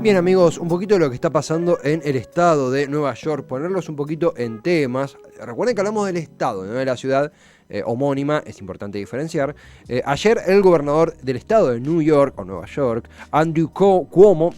Bien amigos, un poquito de lo que está pasando en el estado de Nueva York, ponerlos un poquito en temas. Recuerden que hablamos del estado, no de la ciudad homónima, es importante diferenciar. Ayer el gobernador del estado de New York, o Nueva York, Andrew Cuomo,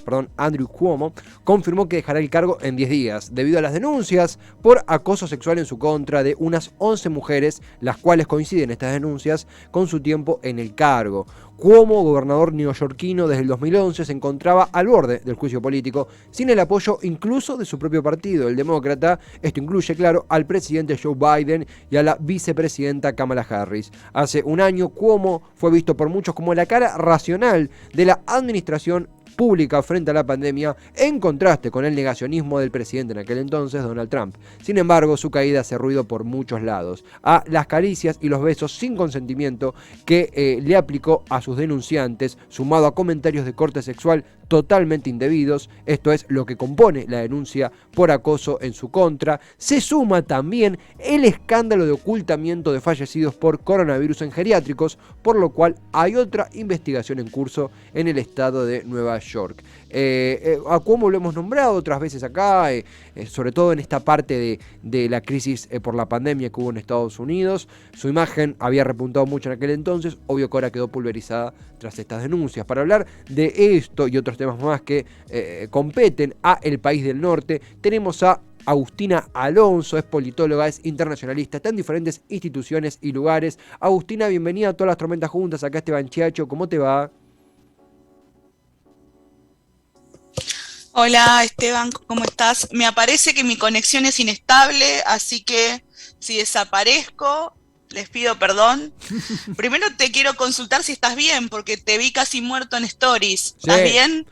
confirmó que dejará el cargo en 10 días, debido a las denuncias por acoso sexual en su contra de unas 11 mujeres, las cuales coinciden estas denuncias con su tiempo en el cargo. Cuomo, gobernador neoyorquino desde el 2011, se encontraba al borde del juicio político, sin el apoyo incluso de su propio partido, el demócrata. Esto incluye, claro, al presidente Joe Biden y a la vicepresidenta Kamala Harris. Hace un año, Cuomo fue visto por muchos como la cara racional de la administración pública frente a la pandemia, en contraste con el negacionismo del presidente en aquel entonces, Donald Trump. Sin embargo, su caída hace ruido por muchos lados. A las caricias y los besos sin consentimiento que le aplicó a sus denunciantes, sumado a comentarios de corte sexual totalmente indebidos, esto es lo que compone la denuncia por acoso en su contra, se suma también el escándalo de ocultamiento de fallecidos por coronavirus en geriátricos, por lo cual hay otra investigación en curso en el estado de Nueva York. A Cuomo lo hemos nombrado otras veces acá, sobre todo en esta parte de la crisis por la pandemia que hubo en Estados Unidos. Su imagen había repuntado mucho en aquel entonces, obvio que ahora quedó pulverizada tras estas denuncias. Para hablar de esto y otros temas más que competen a El País del Norte, tenemos a Agustina Alonso, es politóloga, es internacionalista, está en diferentes instituciones y lugares. Agustina, bienvenida a todas las tormentas juntas, acá Esteban Chiacho, ¿cómo te va? Hola Esteban, ¿cómo estás? Me aparece que mi conexión es inestable, así que si desaparezco, les pido perdón. Primero te quiero consultar si estás bien, porque te vi casi muerto en Stories. ¿Estás Sí. bien?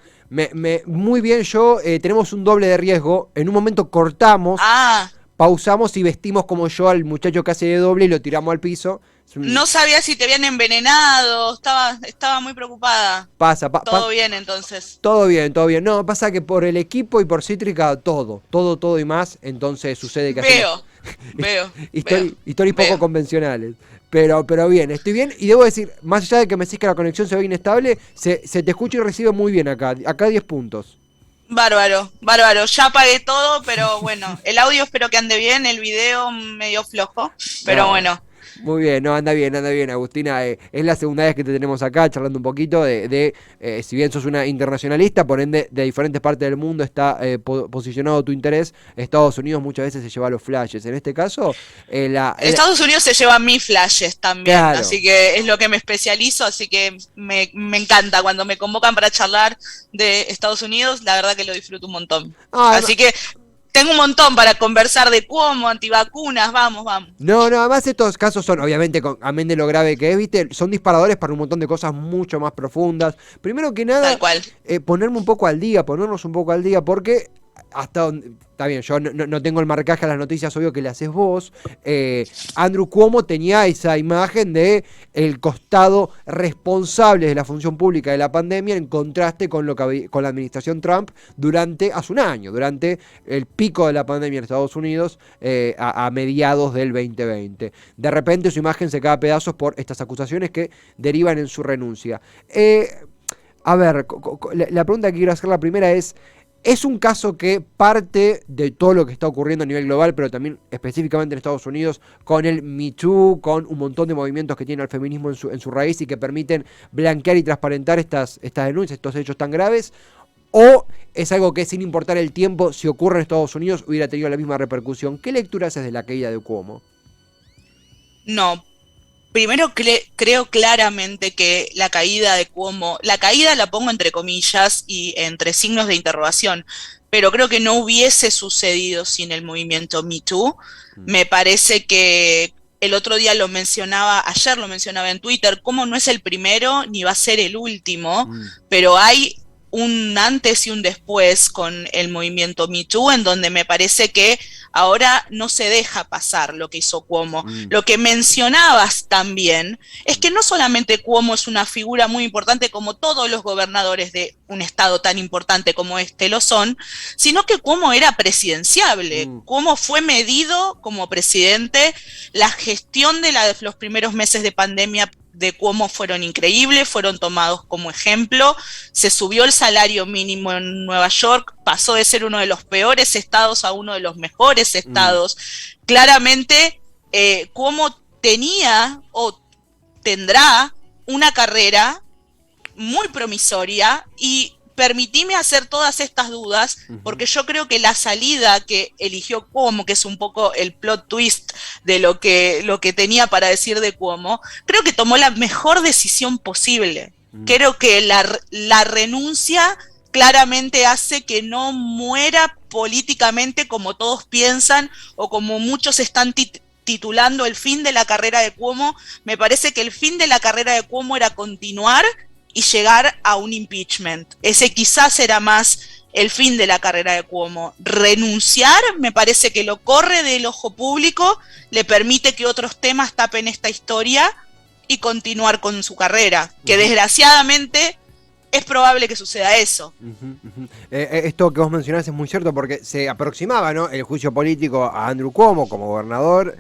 Muy bien, yo tenemos un doble de riesgo. En un momento cortamos, Ah, pausamos y vestimos como yo al muchacho que hace de doble y lo tiramos al piso. no sabía si te habían envenenado, estaba muy preocupada. Pasa, Todo bien entonces. todo bien, todo bien. No, pasa que por el equipo y por Cítrica, todo y más. Entonces sucede que hacemos Veo, veo, historias poco veo. convencionales. Pero bien, estoy bien. Y debo decir, más allá de que me decís que la conexión se ve inestable, se te escucha y recibe muy bien acá. Acá 10 puntos. Bárbaro, bárbaro. Ya apagué todo, pero bueno, el audio espero que ande bien, el video medio flojo, pero No. bueno. Muy bien, no, anda bien, Agustina. Es la segunda vez que te tenemos acá charlando un poquito si bien sos una internacionalista, por ende de diferentes partes del mundo está posicionado tu interés. Estados Unidos muchas veces se lleva los flashes. En este caso, Estados Unidos se lleva mis flashes también, claro. así que es lo que me especializo, así que me encanta cuando me convocan para charlar de Estados Unidos, la verdad que lo disfruto un montón. Así que tengo un montón para conversar de Cuomo, antivacunas, vamos. No, además estos casos son, obviamente, amén de lo grave que es, viste, son disparadores para un montón de cosas mucho más profundas. Primero que nada, tal cual. ponernos un poco al día, porque hasta donde, está bien, yo no tengo el marcaje a las noticias, obvio que le haces vos. Andrew Cuomo tenía esa imagen de el costado responsable de la función pública de la pandemia en contraste con con la administración Trump hace un año, durante el pico de la pandemia en Estados Unidos a mediados del 2020. De repente su imagen se cae a pedazos por estas acusaciones que derivan en su renuncia. A ver, la pregunta que quiero hacer, la primera es un caso que parte de todo lo que está ocurriendo a nivel global, pero también específicamente en Estados Unidos, con el Me Too, con un montón de movimientos que tiene el feminismo en su raíz y que permiten blanquear y transparentar estas denuncias, estos hechos tan graves, o es algo que sin importar el tiempo, si ocurre en Estados Unidos, hubiera tenido la misma repercusión. ¿Qué lectura haces de la caída de Cuomo? No, primero creo claramente que la caída de Cuomo, la caída la pongo entre comillas y entre signos de interrogación, pero creo que no hubiese sucedido sin el movimiento Me Too. Me parece que el otro día ayer lo mencionaba en Twitter, Cuomo no es el primero ni va a ser el último, pero hay un antes y un después con el movimiento Me Too, en donde me parece que ahora no se deja pasar lo que hizo Cuomo. Lo que mencionabas también es que no solamente Cuomo es una figura muy importante como todos los gobernadores de un estado tan importante como este lo son, sino que Cuomo era presidenciable. Cuomo fue medido como presidente, la gestión de los primeros meses de pandemia de Cuomo fueron increíbles, fueron tomados como ejemplo. Se subió el salario mínimo en Nueva York, pasó de ser uno de los peores estados a uno de los mejores estados. Claramente, Cuomo tenía o tendrá una carrera muy promisoria, y permitime hacer todas estas dudas, porque yo creo que la salida que eligió Cuomo, que es un poco el plot twist de lo que tenía para decir de Cuomo, creo que tomó la mejor decisión posible. Creo que la renuncia claramente hace que no muera políticamente como todos piensan, o como muchos están titulando el fin de la carrera de Cuomo. Me parece que el fin de la carrera de Cuomo era continuar y llegar a un impeachment. Ese quizás era más el fin de la carrera de Cuomo. Renunciar me parece que lo corre del ojo público, le permite que otros temas tapen esta historia y continuar con su carrera, que desgraciadamente es probable que suceda eso. Esto que vos mencionás es muy cierto, porque se aproximaba, ¿no?, el juicio político a Andrew Cuomo como gobernador,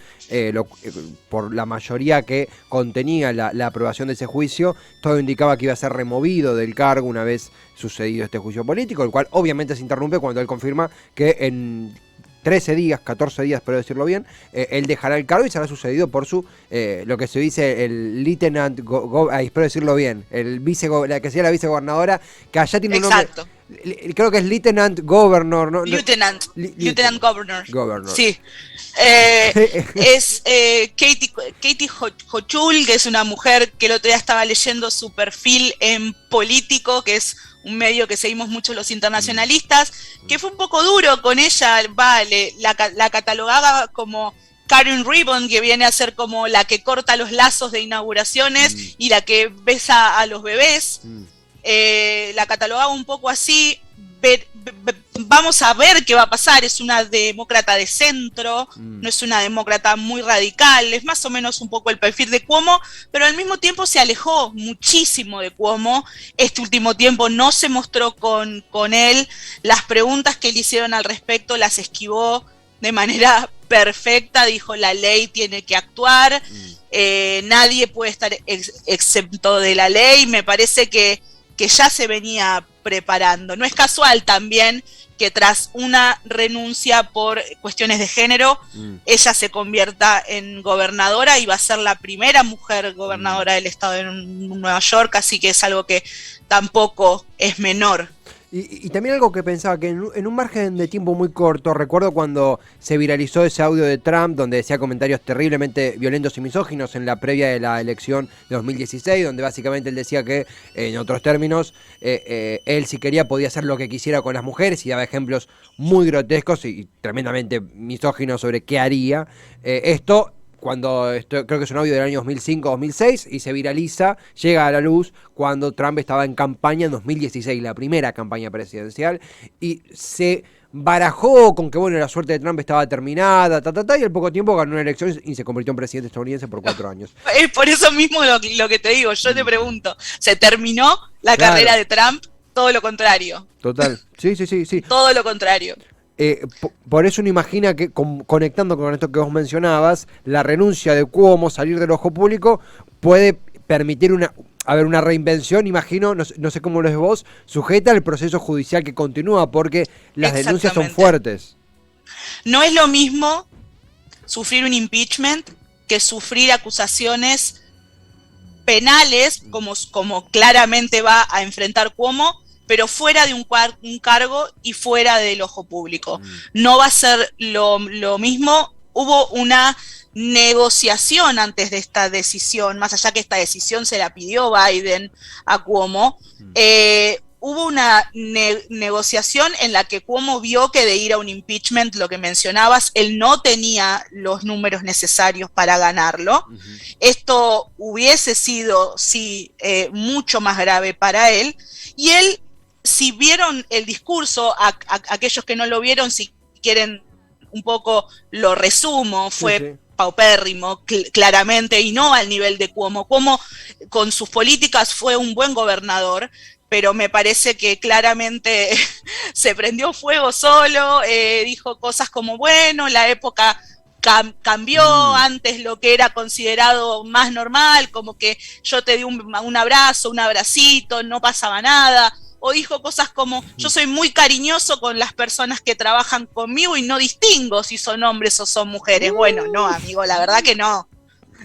por la mayoría que contenía la aprobación de ese juicio. Todo indicaba que iba a ser removido del cargo una vez sucedido este juicio político, el cual obviamente se interrumpe cuando él confirma que en 13 días, 14 días, espero decirlo bien, él dejará el cargo y será sucedido por su, lo que se dice el lieutenant, espero decirlo bien, la que sea la vicegobernadora, que allá tiene un nombre. Creo que es lieutenant governor, ¿no? Lieutenant governor. Sí. Es Katie Hochul, que es una mujer que el otro día estaba leyendo su perfil en Político, que es un medio que seguimos mucho los internacionalistas, que fue un poco duro con ella, la catalogaba como Karen Ribbon, que viene a ser como la que corta los lazos de inauguraciones y la que besa a los bebés. La catalogaba un poco así. Vamos a ver qué va a pasar. Es una demócrata de centro, no es una demócrata muy radical, es más o menos un poco el perfil de Cuomo, pero al mismo tiempo se alejó muchísimo de Cuomo. Este último tiempo no se mostró con él. Las preguntas que le hicieron al respecto las esquivó de manera perfecta. Dijo: la ley tiene que actuar, nadie puede estar exento de la ley. Me parece que ya se venía preparando. No es casual también que tras una renuncia por cuestiones de género, ella se convierta en gobernadora, y va a ser la primera mujer gobernadora del estado de Nueva York, así que es algo que tampoco es menor. Y también algo que pensaba, que en un margen de tiempo muy corto, recuerdo cuando se viralizó ese audio de Trump donde decía comentarios terriblemente violentos y misóginos en la previa de la elección de 2016, donde básicamente él decía que, en otros términos, él, si quería, podía hacer lo que quisiera con las mujeres, y daba ejemplos muy grotescos y tremendamente misóginos sobre qué haría. Creo que es un audio del año 2005-2006, y se viraliza, llega a la luz cuando Trump estaba en campaña en 2016, la primera campaña presidencial, y se barajó con que, bueno, la suerte de Trump estaba terminada, y al poco tiempo ganó una elección y se convirtió en presidente estadounidense por 4 años. Es por eso mismo lo que te digo. Yo te pregunto, ¿se terminó la carrera de Trump? Todo lo contrario. Total, sí. Todo lo contrario. Por eso uno imagina que, conectando con esto que vos mencionabas, la renuncia de Cuomo, salir del ojo público, puede permitir una reinvención, imagino, no sé cómo lo ves vos, sujeta al proceso judicial que continúa, porque las denuncias son fuertes. No es lo mismo sufrir un impeachment que sufrir acusaciones penales, como claramente va a enfrentar Cuomo, pero fuera de un cargo y fuera del ojo público. No va a ser lo mismo. Hubo una negociación antes de esta decisión, más allá que esta decisión se la pidió Biden a Cuomo. Hubo una negociación en la que Cuomo vio que de ir a un impeachment, lo que mencionabas, él no tenía los números necesarios para ganarlo. Esto hubiese sido, sí, mucho más grave para él. Y él, si vieron el discurso, aquellos que no lo vieron, si quieren un poco lo resumo, fue paupérrimo, claramente, y no al nivel de Cuomo. Cuomo, con sus políticas, fue un buen gobernador, pero me parece que claramente se prendió fuego solo, dijo cosas como, bueno, la época cambió antes lo que era considerado más normal, como que yo te di un abrazo, un abracito, no pasaba nada. O dijo cosas como, yo soy muy cariñoso con las personas que trabajan conmigo y no distingo si son hombres o son mujeres. Bueno, no, amigo, la verdad que no.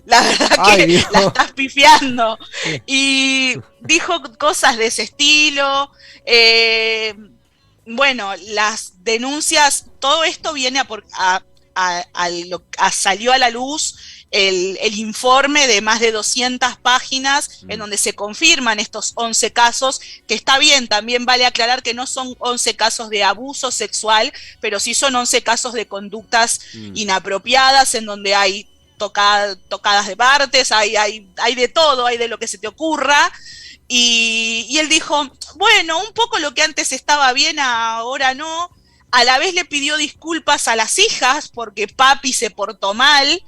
La verdad que Dios. la estás pifiando. Y dijo cosas de ese estilo. Bueno, las denuncias, todo esto viene salió a la luz el informe de más de 200 páginas en donde se confirman estos 11 casos, que está bien, también vale aclarar que no son 11 casos de abuso sexual, pero sí son 11 casos de conductas inapropiadas, en donde hay tocadas de partes, hay de todo, hay de lo que se te ocurra. Y él dijo, bueno, un poco lo que antes estaba bien, ahora no. A la vez le pidió disculpas a las hijas porque papi se portó mal.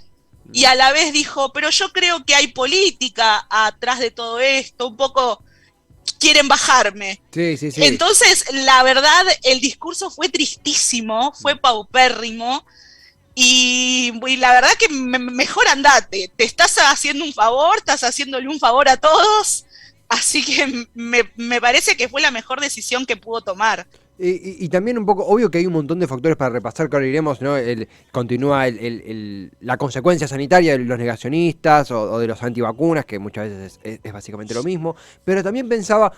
Y a la vez dijo, pero yo creo que hay política atrás de todo esto, un poco quieren bajarme. Sí. Entonces, la verdad, el discurso fue tristísimo, fue paupérrimo. Y la verdad que mejor andate, te estás haciendo un favor, estás haciéndole un favor a todos. Así que me parece que fue la mejor decisión que pudo tomar. Y también un poco, obvio que hay un montón de factores para repasar, que ahora iremos, ¿no? Continúa la consecuencia sanitaria de los negacionistas o de los antivacunas, que muchas veces es básicamente lo mismo, pero también pensaba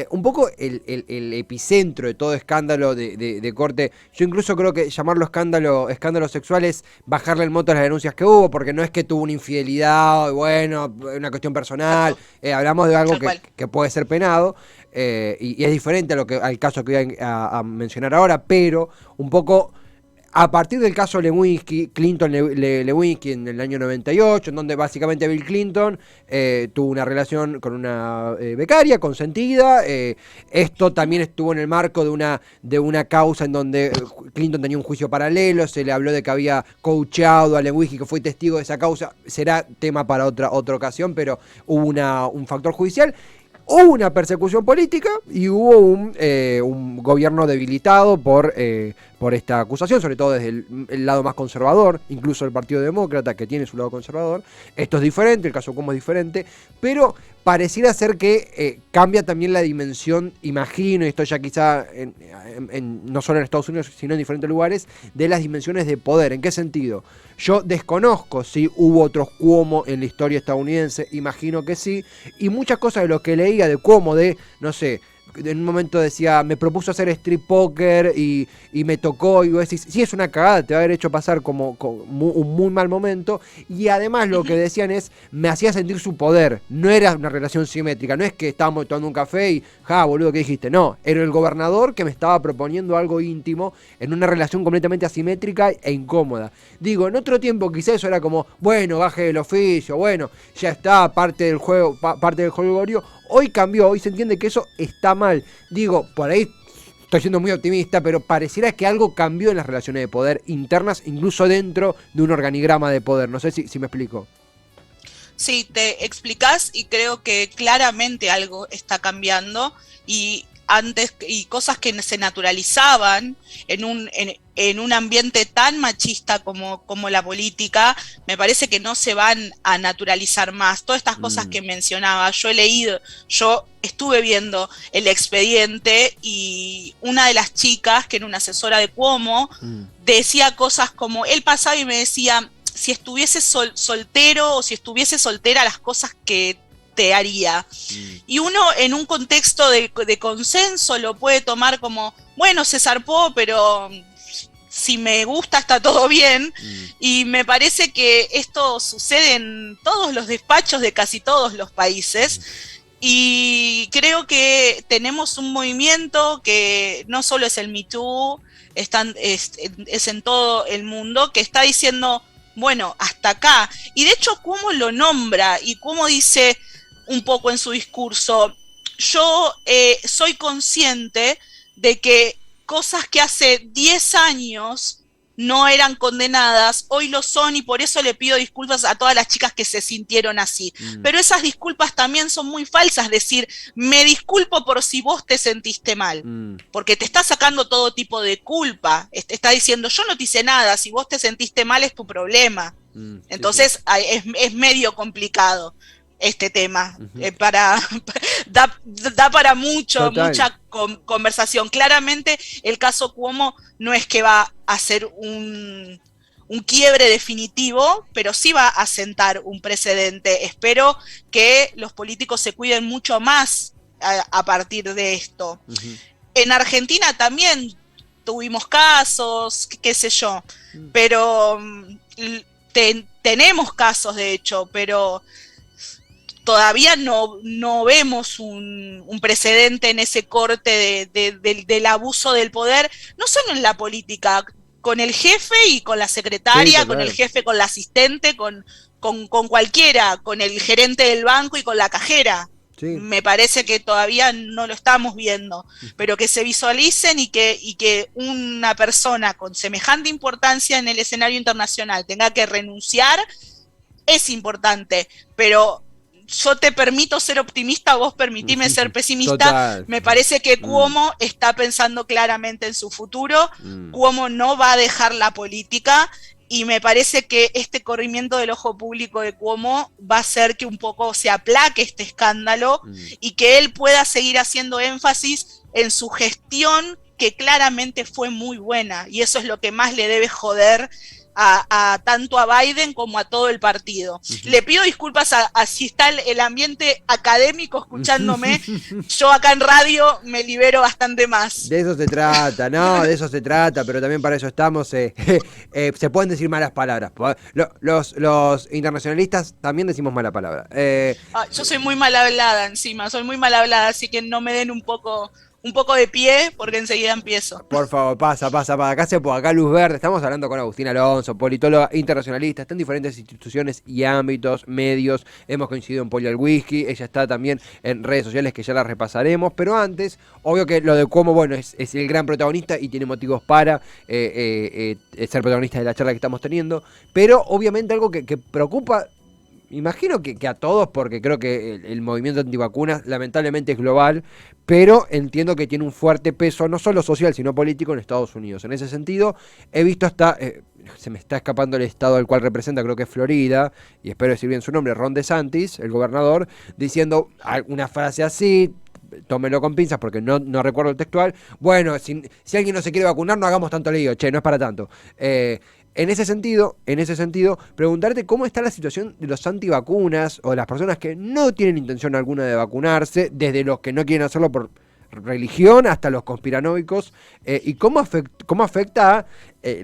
un poco el epicentro de todo escándalo de corte. Yo incluso creo que llamarlo escándalo sexual es bajarle el monto a las denuncias que hubo, porque no es que tuvo una infidelidad, bueno, una cuestión personal, hablamos de algo que puede ser penado. Y es diferente al caso que voy a mencionar ahora, pero un poco a partir del caso Clinton-Lewinsky en el año 98, en donde básicamente Bill Clinton tuvo una relación con una becaria consentida. Esto también estuvo en el marco de una causa en donde Clinton tenía un juicio paralelo, se le habló de que había coacheado a Lewinsky, que fue testigo de esa causa. Será tema para otra ocasión, pero hubo un factor judicial. Hubo una persecución política y hubo un gobierno debilitado por esta acusación, sobre todo desde el lado más conservador, incluso el Partido Demócrata, que tiene su lado conservador. Esto es diferente, el caso Cuomo es diferente, pero pareciera ser que cambia también la dimensión, imagino, y esto ya quizá no solo en Estados Unidos, sino en diferentes lugares, de las dimensiones de poder. ¿En qué sentido? Yo desconozco si hubo otros Cuomo en la historia estadounidense, imagino que sí, y muchas cosas de lo que leía de Cuomo, no sé, en un momento decía, me propuso hacer strip poker y me tocó, y vos decís, sí, es una cagada, te va a haber hecho pasar como un muy mal momento, y además lo que decían es, me hacía sentir su poder, no era una relación simétrica, no es que estábamos tomando un café y, boludo, ¿qué dijiste? No, era el gobernador que me estaba proponiendo algo íntimo en una relación completamente asimétrica e incómoda. Digo, en otro tiempo quizás eso era como, bueno, baje el oficio, bueno, ya está, parte del juego, parte del jolgorio. Hoy cambió, hoy se entiende que eso está mal. Digo, por ahí estoy siendo muy optimista, pero pareciera que algo cambió en las relaciones de poder internas, incluso dentro de un organigrama de poder. No sé si me explico. Sí, te explicás y creo que claramente algo está cambiando y cosas que se naturalizaban en un ambiente tan machista como la política, me parece que no se van a naturalizar más. Todas estas cosas que mencionaba, yo estuve viendo el expediente y una de las chicas, que era una asesora de Cuomo, decía cosas como, él pasaba y me decía, si estuviese soltero o si estuviese soltera, las cosas que te haría. Y uno en un contexto de consenso lo puede tomar como, bueno, se zarpó, pero si me gusta está todo bien. Y me parece que esto sucede en todos los despachos de casi todos los países. Y creo que tenemos un movimiento que no solo es el Me Too, es en todo el mundo, que está diciendo, bueno, hasta acá. Y de hecho, Cuomo lo nombra y Cuomo dice un poco en su discurso, yo soy consciente de que cosas que hace 10 años no eran condenadas, hoy lo son y por eso le pido disculpas a todas las chicas que se sintieron así. Pero esas disculpas también son muy falsas, decir, me disculpo por si vos te sentiste mal, porque te está sacando todo tipo de culpa, está diciendo, yo no te hice nada, si vos te sentiste mal es tu problema. Entonces es medio complicado este tema, da para mucha conversación. Claramente el caso Cuomo no es que va a ser un quiebre definitivo, pero sí va a sentar un precedente. Espero que los políticos se cuiden mucho más a partir de esto. En Argentina también tuvimos casos, qué sé yo, pero tenemos casos de hecho, pero todavía no vemos un precedente en ese corte del abuso del poder, no solo en la política, con el jefe y con la secretaria, con el jefe, con la asistente, con cualquiera, con el gerente del banco y con la cajera. Me parece que todavía no lo estamos viendo, pero que se visualicen y que una persona con semejante importancia en el escenario internacional tenga que renunciar es importante, pero yo te permito ser optimista, vos permitime ser pesimista. Me parece que Cuomo está pensando claramente en su futuro. Cuomo no va a dejar la política y me parece que este corrimiento del ojo público de Cuomo va a hacer que un poco se aplaque este escándalo y que él pueda seguir haciendo énfasis en su gestión, que claramente fue muy buena, y eso es lo que más le debe joder tanto a Biden como a todo el partido. Le pido disculpas a si está el ambiente académico escuchándome. Yo acá en radio me libero bastante más. De eso se trata, no, de eso se trata, pero también para eso estamos. Se pueden decir malas palabras. Los internacionalistas también decimos mala palabra. Yo soy muy mal hablada encima, soy muy mal hablada, así que no me den un poco de pie, porque enseguida empiezo. Por favor, pasa. Acá luz verde. Estamos hablando con Agustina Alonso, politóloga internacionalista. Está en diferentes instituciones y ámbitos, medios. Hemos coincidido en Poli al Whisky. Ella está también en redes sociales, que ya las repasaremos. Pero antes, obvio que lo de Cuomo, bueno, es el gran protagonista y tiene motivos para ser protagonista de la charla que estamos teniendo. Pero obviamente algo que preocupa, imagino que a todos, porque creo que el movimiento antivacunas lamentablemente es global, pero entiendo que tiene un fuerte peso, no solo social, sino político en Estados Unidos. En ese sentido, he visto hasta, se me está escapando el estado al cual representa, creo que es Florida, y espero decir bien su nombre, Ron DeSantis, el gobernador, diciendo una frase así, tómelo con pinzas porque no recuerdo el textual. Bueno, si alguien no se quiere vacunar, no hagamos tanto lío, no es para tanto. En ese sentido, preguntarte cómo está la situación de los antivacunas o de las personas que no tienen intención alguna de vacunarse, desde los que no quieren hacerlo por religión hasta los conspiranoicos, y cómo afecta a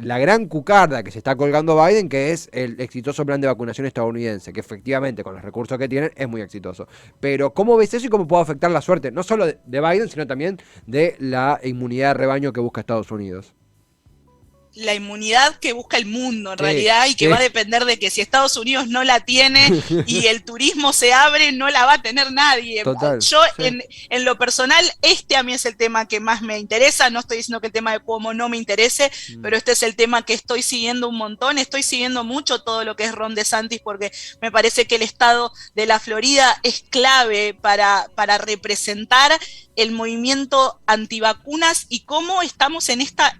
la gran cucarda que se está colgando Biden, que es el exitoso plan de vacunación estadounidense, que efectivamente con los recursos que tienen es muy exitoso. Pero ¿cómo ves eso y cómo puede afectar la suerte, no solo de Biden, sino también de la inmunidad de rebaño que busca Estados Unidos? La inmunidad que busca el mundo en realidad, y que va a depender de que si Estados Unidos no la tiene y el turismo se abre, no la va a tener nadie. Total, yo en lo personal, a mí es el tema que más me interesa. No estoy diciendo que el tema de Cuomo no me interese, pero este es el tema que estoy siguiendo un montón. Estoy siguiendo mucho todo lo que es Ron DeSantis, porque me parece que el estado de la Florida es clave para representar el movimiento antivacunas y cómo estamos en esta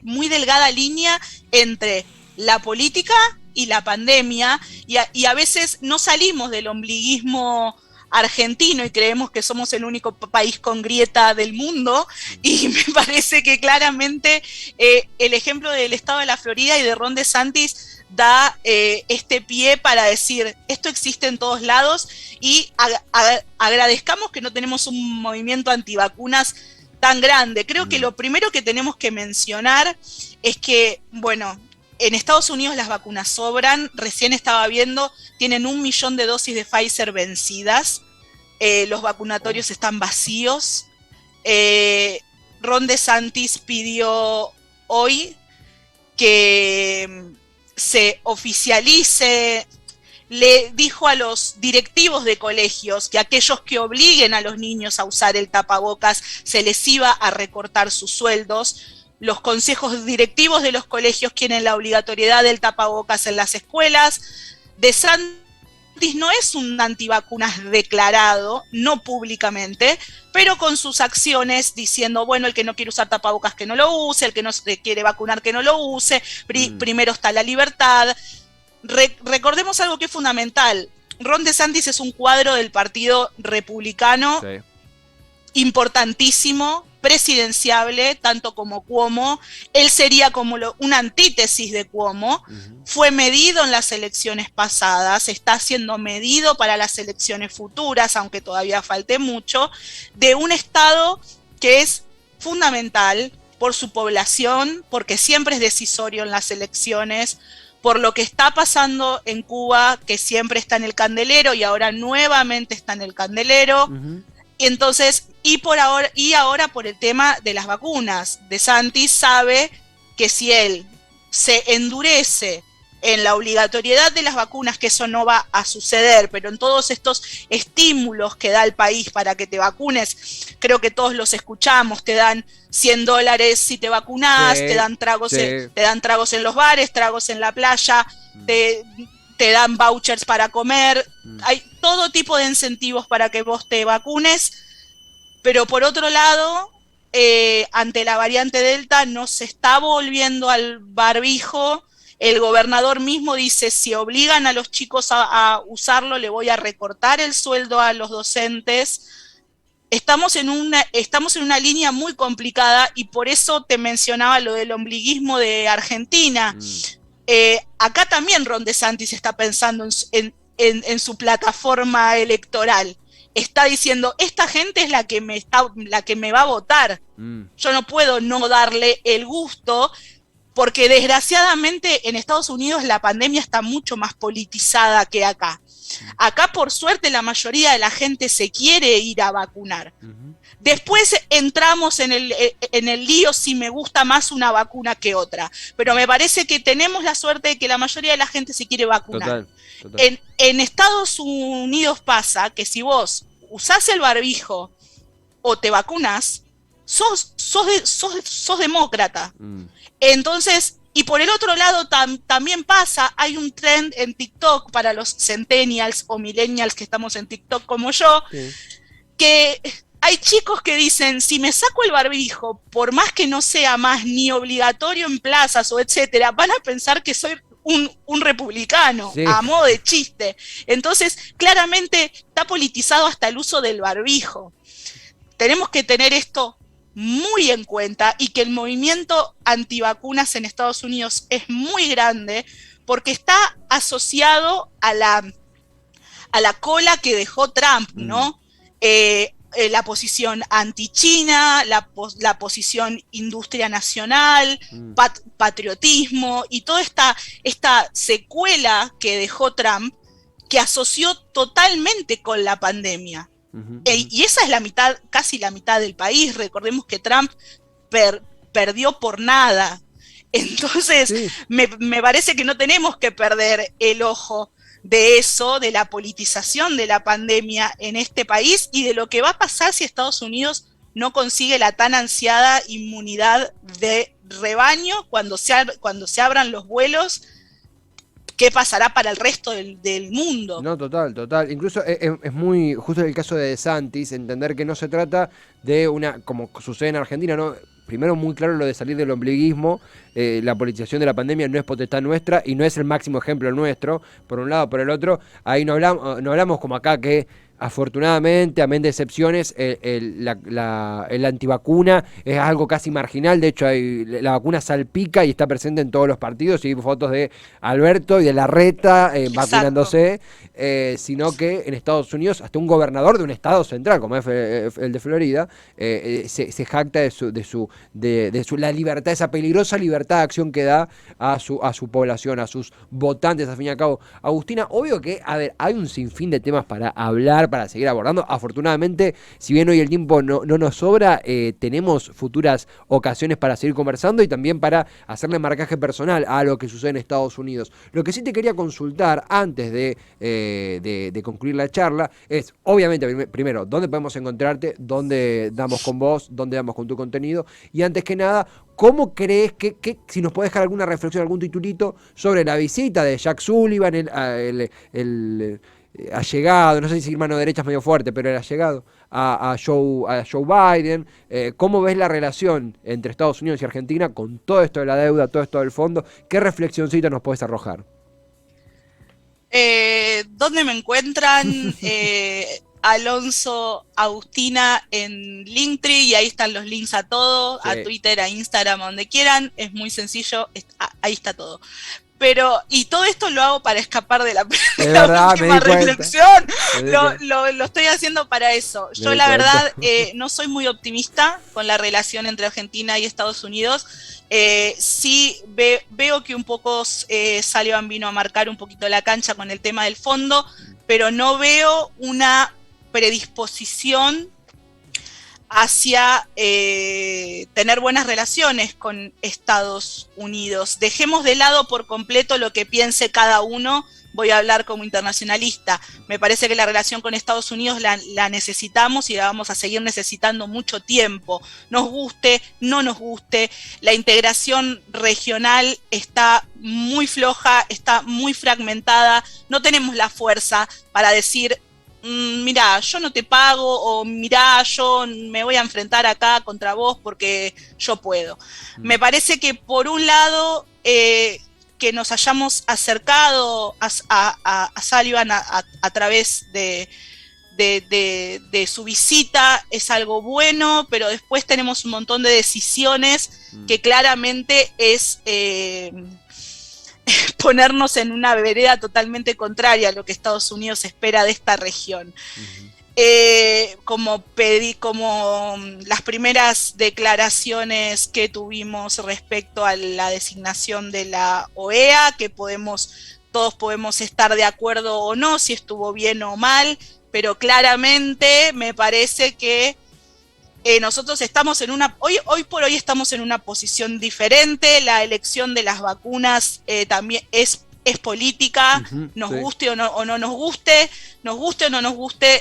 muy delgada línea entre la política y la pandemia, y a veces no salimos del ombliguismo argentino y creemos que somos el único país con grieta del mundo, y me parece que claramente el ejemplo del estado de la Florida y de Ron DeSantis da este pie para decir, esto existe en todos lados, y agradezcamos que no tenemos un movimiento antivacunas tan grande. Creo que lo primero que tenemos que mencionar es que, bueno, en Estados Unidos las vacunas sobran. Recién estaba viendo, tienen 1 millón de dosis de Pfizer vencidas, los vacunatorios están vacíos. Ron DeSantis pidió hoy que se oficialice, le dijo a los directivos de colegios que aquellos que obliguen a los niños a usar el tapabocas se les iba a recortar sus sueldos. los consejos directivos de los colegios quieren la obligatoriedad del tapabocas en las escuelas. DeSantis no es un antivacunas declarado, no públicamente, pero con sus acciones diciendo, bueno, el que no quiere usar tapabocas que no lo use, el que no se quiere vacunar que no lo use, primero está la libertad. Recordemos algo que es fundamental. Ron DeSantis es un cuadro del Partido Republicano, sí, importantísimo, presidenciable, tanto como Cuomo. Él sería como una antítesis de Cuomo. Fue medido en las elecciones pasadas, está siendo medido para las elecciones futuras, aunque todavía falte mucho, de un estado que es fundamental por su población, porque siempre es decisorio en las elecciones, por lo que está pasando en Cuba, que siempre está en el candelero y ahora nuevamente está en el candelero. Y entonces, y ahora por el tema de las vacunas. DeSantis sabe que si él se endurece en la obligatoriedad de las vacunas, que eso no va a suceder, pero en todos estos estímulos que da el país para que te vacunes, creo que todos los escuchamos, te dan $100 si te vacunas, sí, te dan tragos, sí, te dan tragos en los bares, tragos en la playa, te dan vouchers para comer, hay todo tipo de incentivos para que vos te vacunes, pero por otro lado, ante la variante Delta no se está volviendo al barbijo. El gobernador mismo dice, si obligan a los chicos a usarlo, le voy a recortar el sueldo a los docentes. Estamos en una línea muy complicada y por eso te mencionaba lo del ombliguismo de Argentina. Acá también Ron DeSantis está pensando en su plataforma electoral. Está diciendo, esta gente es la que me va a votar. Yo no puedo no darle el gusto, porque desgraciadamente en Estados Unidos la pandemia está mucho más politizada que acá. Acá, por suerte, la mayoría de la gente se quiere ir a vacunar. Después entramos en el lío si me gusta más una vacuna que otra. Pero me parece que tenemos la suerte de que la mayoría de la gente se quiere vacunar. Total. En Estados Unidos pasa que si vos usás el barbijo o te vacunas, sos demócrata. Entonces, y por el otro lado también pasa, hay un trend en TikTok para los centennials o millennials que estamos en TikTok como yo, sí, que hay chicos que dicen, si me saco el barbijo, por más que no sea más ni obligatorio en plazas o etcétera, van a pensar que soy un republicano, sí, a modo de chiste. Entonces, claramente está politizado hasta el uso del barbijo. Tenemos que tener esto muy en cuenta y que el movimiento antivacunas en Estados Unidos es muy grande porque está asociado a la cola que dejó Trump, ¿no? La posición anti-China, la posición industria nacional, patriotismo y toda esta secuela que dejó Trump que asoció totalmente con la pandemia. Y esa es casi la mitad del país. Recordemos que Trump perdió por nada. Entonces, sí, me parece que no tenemos que perder el ojo de eso, de la politización de la pandemia en este país y de lo que va a pasar si Estados Unidos no consigue la tan ansiada inmunidad de rebaño cuando se abran los vuelos. ¿Qué pasará para el resto del mundo? No, total. Incluso es muy justo el caso de DeSantis, entender que no se trata de como sucede en Argentina, ¿no? Primero, muy claro lo de salir del ombliguismo. La politización de la pandemia no es potestad nuestra y no es el máximo ejemplo nuestro, por un lado. Por el otro, ahí no hablamos como acá que afortunadamente, amén de excepciones, la antivacuna es algo casi marginal. De hecho, la vacuna salpica y está presente en todos los partidos. Y fotos de Alberto y de Larreta vacunándose, sino que en Estados Unidos hasta un gobernador de un estado central, como es el de Florida, se jacta de la libertad, esa peligrosa libertad de acción que da a su población, a sus votantes, al fin y al cabo. Agustina, obvio que, hay un sinfín de temas para hablar, para seguir abordando. Afortunadamente, si bien hoy el tiempo no nos sobra, tenemos futuras ocasiones para seguir conversando y también para hacerle marcaje personal a lo que sucede en Estados Unidos. Lo que sí te quería consultar antes de concluir la charla es, obviamente, primero, ¿dónde podemos encontrarte? ¿Dónde damos con vos? ¿Dónde damos con tu contenido? Y antes que nada, ¿cómo crees que si nos podés dejar alguna reflexión, algún titulito sobre la visita de Jack Sullivan, el allegado, no sé si mano derecha es medio fuerte, pero el allegado a Joe Biden? ¿Cómo ves la relación entre Estados Unidos y Argentina con todo esto de la deuda, todo esto del fondo? ¿Qué reflexioncita nos podés arrojar? ¿Dónde me encuentran? Alonso Agustina en Linktree, y ahí están los links a todo, sí. A Twitter, a Instagram, a donde quieran, es muy sencillo, ahí está todo. Pero, y todo esto lo hago para escapar de la última reflexión, lo estoy haciendo para eso. Yo la verdad no soy muy optimista con la relación entre Argentina y Estados Unidos. Sí veo que un poco Sullivan vino a marcar un poquito la cancha con el tema del fondo, pero no veo una predisposición hacia tener buenas relaciones con Estados Unidos. Dejemos de lado por completo lo que piense cada uno, voy a hablar como internacionalista. Me parece que la relación con Estados Unidos la necesitamos y la vamos a seguir necesitando mucho tiempo. Nos guste, no nos guste, la integración regional está muy floja, está muy fragmentada, no tenemos la fuerza para decir, mirá, yo no te pago, o mirá, yo me voy a enfrentar acá contra vos porque yo puedo. Me parece que por un lado, que nos hayamos acercado a Sullivan a través de su visita es algo bueno, pero después tenemos un montón de decisiones que claramente es ponernos en una vereda totalmente contraria a lo que Estados Unidos espera de esta región. Como las primeras declaraciones que tuvimos respecto a la designación de la OEA, que todos podemos estar de acuerdo o no, si estuvo bien o mal, pero claramente me parece que nosotros estamos hoy por hoy estamos en una posición diferente. La elección de las vacunas también es política, nos guste o no nos guste,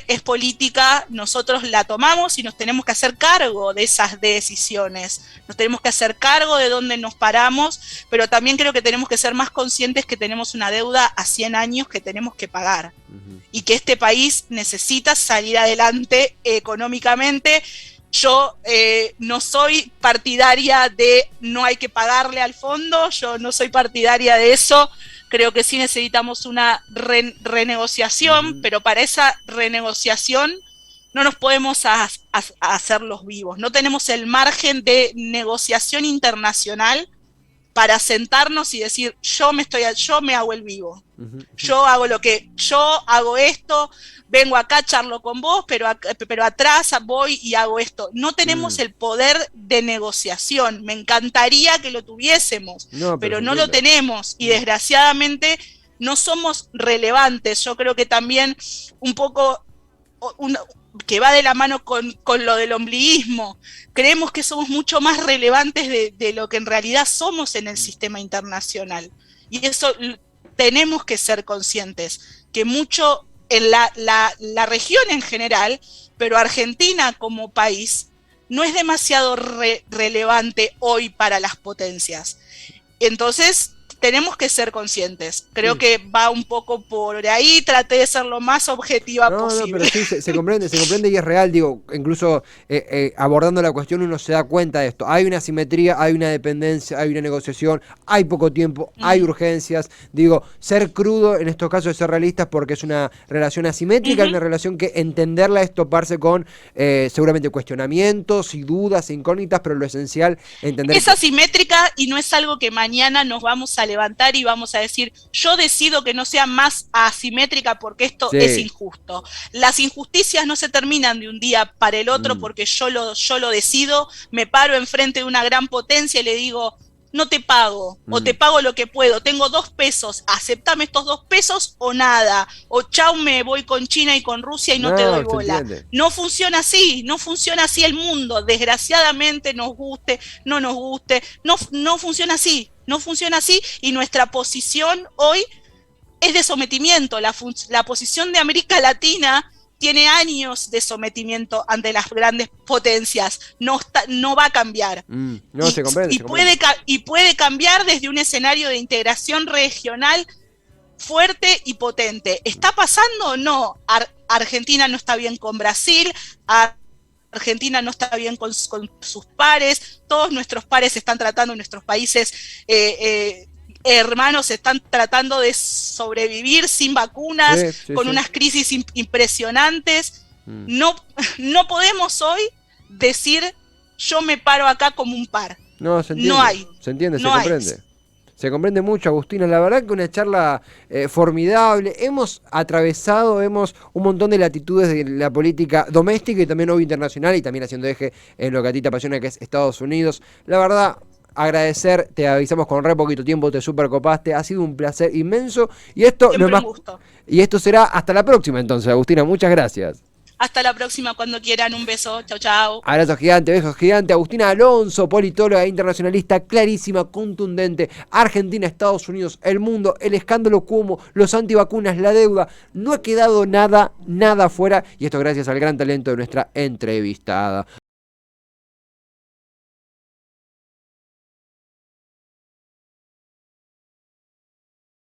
es política. Nosotros la tomamos y nos tenemos que hacer cargo de esas decisiones, nos tenemos que hacer cargo de dónde nos paramos, pero también creo que tenemos que ser más conscientes que tenemos una deuda a 100 años que tenemos que pagar, y que este país necesita salir adelante económicamente. Yo no soy partidaria de no hay que pagarle al fondo, yo no soy partidaria de eso. Creo que sí necesitamos una renegociación, pero para esa renegociación no nos podemos hacer los vivos. No tenemos el margen de negociación internacional para sentarnos y decir, yo me hago el vivo. Yo hago esto, vengo acá, charlo con vos, pero atrás voy y hago esto. No tenemos el poder de negociación. Me encantaría que lo tuviésemos, pero no lo tenemos, y desgraciadamente no somos relevantes. Yo creo que también un poco que va de la mano con lo del ombliguismo. Creemos que somos mucho más relevantes de lo que en realidad somos en el sistema internacional. Y eso tenemos que ser conscientes, que mucho en la región en general, pero Argentina como país, no es demasiado relevante hoy para las potencias. Entonces, tenemos que ser conscientes. Creo que va un poco por ahí. Traté de ser lo más objetiva posible. No, pero sí, se comprende y es real. Digo, incluso abordando la cuestión uno se da cuenta de esto. Hay una asimetría, hay una dependencia, hay una negociación, hay poco tiempo, hay urgencias. Digo, ser crudo en estos casos es ser realistas, porque es una relación asimétrica, una relación que entenderla es toparse con seguramente cuestionamientos y dudas e incógnitas, pero lo esencial entender. Es asimétrica y no es algo que mañana nos vamos a levantar y vamos a decir, yo decido que no sea más asimétrica porque esto es injusto. Las injusticias no se terminan de un día para el otro porque yo lo decido, me paro enfrente de una gran potencia y le digo, no te pago, o te pago lo que puedo, tengo 2 pesos, aceptame estos 2 pesos o nada, o chau, me voy con China y con Rusia y no te doy bola. No funciona así, no funciona así el mundo, desgraciadamente nos guste, no nos guste, no funciona así, no funciona así, y nuestra posición hoy es de sometimiento. La posición de América Latina tiene años de sometimiento ante las grandes potencias, no va a cambiar. No, se comprende, y puede cambiar desde un escenario de integración regional fuerte y potente. ¿Está pasando? No. Argentina no está bien con Brasil, Argentina no está bien con sus pares, todos nuestros pares están tratando, nuestros países hermanos están tratando de sobrevivir sin vacunas, con unas crisis impresionantes. No podemos hoy decir yo me paro acá como un par. No, se entiende. No hay. Se entiende, se comprende. Se comprende mucho, Agustina. La verdad que una charla formidable. Hemos atravesado, un montón de latitudes de la política doméstica y también hoy internacional, y también haciendo eje en lo que a ti te apasiona, que es Estados Unidos. La verdad, agradecer, te avisamos con re poquito tiempo, te supercopaste, ha sido un placer inmenso. Y esto no es más, y esto será hasta la próxima entonces, Agustina, muchas gracias. Hasta la próxima, cuando quieran. Un beso. Chau, chau. Abrazo gigante, besos gigante. Agustina Alonso, politóloga e internacionalista, clarísima, contundente. Argentina, Estados Unidos, el mundo, el escándalo Cuomo, los antivacunas, la deuda. No ha quedado nada afuera. Y esto gracias al gran talento de nuestra entrevistada.